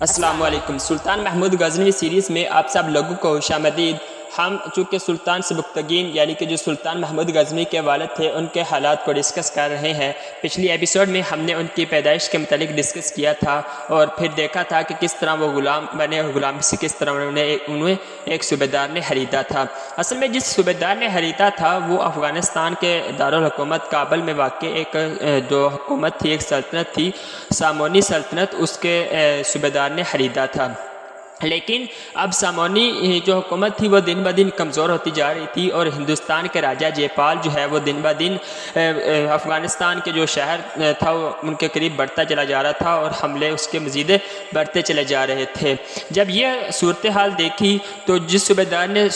अस्सलाम वालेकुम। सुल्तान महमूद गज़नवी सीरीज़ में आप सब लोगों को खुशामदीद। हम चूँकि सुल्तान सबुक्तगीन यानी कि जो सुल्तान महमूद गज़नवी के वालिद थे उनके हालात को डिस्कस कर रहे हैं। पिछली एपिसोड में हमने उनकी पैदाइश के मतलब डिस्कस किया था और फिर देखा था कि किस तरह वो गुलाम बने और गुलामी से किस तरह उन्हें एक सूबेदार ने ख़रीदा था। असल में जिस सूबेदार ने ख़रीदा था वो अफ़गानिस्तान के दारुल हुकूमत काबुल में वाक़ एक जो हुकूमत थी, एक सल्तनत थी, सामोनी सल्तनत, उसके सूबेदार ने ख़रीदा था। लेकिन अब सामोनी जो हुकूमत थी वो दिन ब दिन कमज़ोर होती जा रही थी और हिंदुस्तान के राजा जयपाल जो है वो दिन ब दिन अफ़गानिस्तान के जो शहर था वो उनके करीब बढ़ता चला जा रहा था और हमले उसके मज़ीद बढ़ते चले जा रहे थे। जब यह सूरत हाल देखी तो जिस सूबेदार ने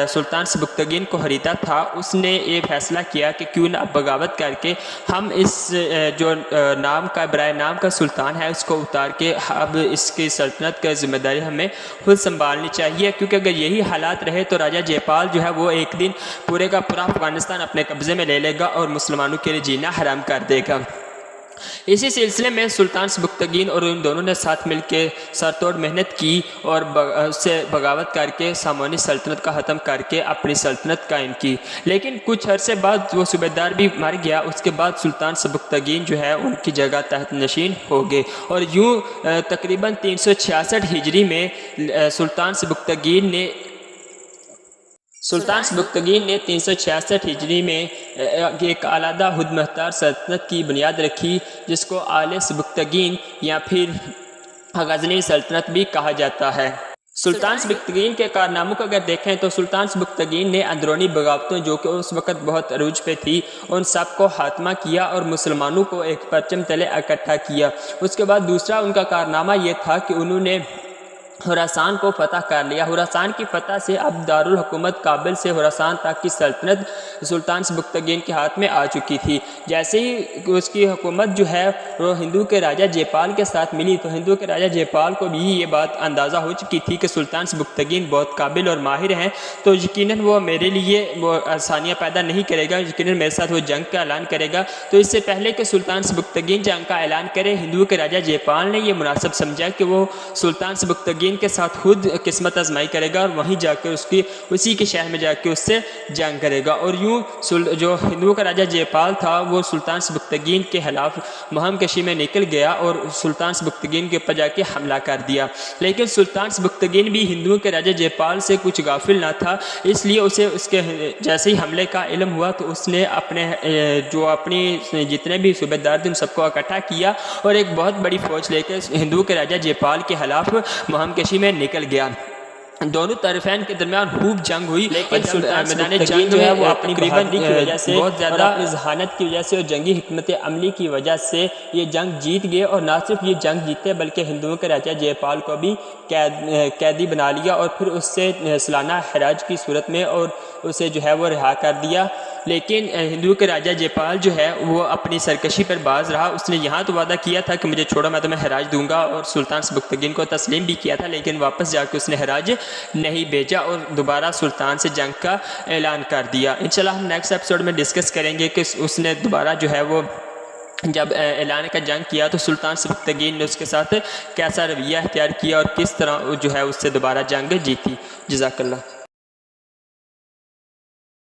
सुल्तान सबुक्तगीन को ख़रीदा था उसने ये फ़ैसला किया कि क्यों ना बगावत करके हम इस जो नाम का बराए नाम का सुल्तान है उसको उतार के अब इसकी सल्तनत का ज़िम्मेदारी हमें खुद संभालनी चाहिए, क्योंकि अगर यही हालात रहे तो राजा जयपाल जो है वो एक दिन पूरे का पूरा अफ़गानिस्तान अपने कब्ज़े में ले लेगा और मुसलमानों के लिए जीना हराम कर देगा। इसी सिलसिले में सुल्तान सबुक्तगीन और उन दोनों ने साथ मिलकर सरतोड़ मेहनत की और उससे बगावत करके सामोनी सल्तनत का ख़त्म करके अपनी सल्तनत कायम की। लेकिन कुछ अरसे बाद वो सूबेदार भी मर गया। उसके बाद सुल्तान सबुक्तगीन जो है उनकी जगह तहत नशीन हो गए और यूँ तकरीबन 366 हिजरी में सुल्तान सबुक्तगीन ने 366 हिजरी में एक आलादा खुद मुख्तार सल्तनत की बुनियाद रखी जिसको आले सबुक्तगीन या फिर गज़नवी सल्तनत भी कहा जाता है। सुल्तान सबुक्तगीन के कारनामों को अगर देखें तो सुल्तान सबुक्तगीन ने अंदरूनी बगावतों जो कि उस वक़्त बहुत अरूज पे थी उन सब को खात्मा किया और मुसलमानों को एक परचम तले इकट्ठा किया। उसके बाद दूसरा उनका कारनामा ये था कि उन्होंने खुरासान को फ़तह कर लिया। खुरासान की फ़तह से अब दारुल हुकूमत काबिल से खुरासान तक की सल्तनत सुल्तान सबुक्तगीन के हाथ में आ चुकी थी। जैसे ही उसकी हुकूमत जो है वो हिंदू के राजा जयपाल के साथ मिली तो हिंदू के राजा जयपाल को भी ये बात अंदाज़ा हो चुकी थी कि सुल्तान सबुक्तगीन बहुत काबिल और माहिर हैं, तो यकीनन वो मेरे लिए वो आसानियाँ पैदा नहीं करेगा, यकीनन मेरे साथ वो जंग का ऐलान करेगा। तो इससे पहले कि सुल्तान सबुक्तगीन जंग का ऐलान करे हिंदू के राजा जयपाल ने यह मुनासिब समझा कि वो सुल्तान सबुक्तगीन के साथ खुद किस्मत आजमाई करेगा और वहीं जाकर उसी के शहर में जाकर उससे जंग करेगा। और यूँ जो हिंदुओं का राजा जयपाल था वो सुल्तान सबुक्तगीन के खिलाफ मुहिम कशी में निकल गया और सुल्तान सबुक्तगीन के ऊपर जाके हमला कर दिया। लेकिन सुल्तान सबुक्तगीन भी हिंदुओं के राजा जयपाल से कुछ गाफिल ना था, इसलिए उसे उसके जैसे ही हमले का इल्म हुआ तो उसने अपनी जितने भी सूबेदार थे उन सबको इकट्ठा किया और एक बहुत बड़ी फौज लेकर हिंदुओं के राजा जयपाल के खिलाफ मुहिम कशी में निकल गया। दोनों तरफैन के दरमियान खूब जंग हुई, लेकिन मैदान जंग जो है वो अपनी बहादुरी की वजह से बहुत ज़्यादा अपनी जहानत की वजह से और जंगी हिकमत अमली की वजह से ये जंग जीत गए। और ना सिर्फ ये जंग जीते बल्कि हिंदुओं के राजा जयपाल को भी कैदी बना लिया और फिर उससे सालाना खराज की सूरत में और उसे जो है वो रिहा कर दिया। लेकिन हिंदुओं के राजा जयपाल जो है वो अपनी सरकशी पर बाज रहा। उसने यहाँ तो वादा किया था कि मुझे छोड़ो मैं तुम्हें खराज दूंगा और सुल्तान सबुक्तगीन को तस्लीम भी किया था, लेकिन वापस जाकर उसने खराज नहीं भेजा और दोबारा सुल्तान से जंग का ऐलान कर दिया। इंशाल्लाह हम नेक्स्ट एपिसोड में डिस्कस करेंगे कि उसने दोबारा जो है वो जब ऐलान का जंग किया तो सुल्तान सबुक्तगीन ने उसके साथ कैसा रवैया अख्तियार किया और किस तरह जो है उससे दोबारा जंग जीती। जज़ाकल्लाह।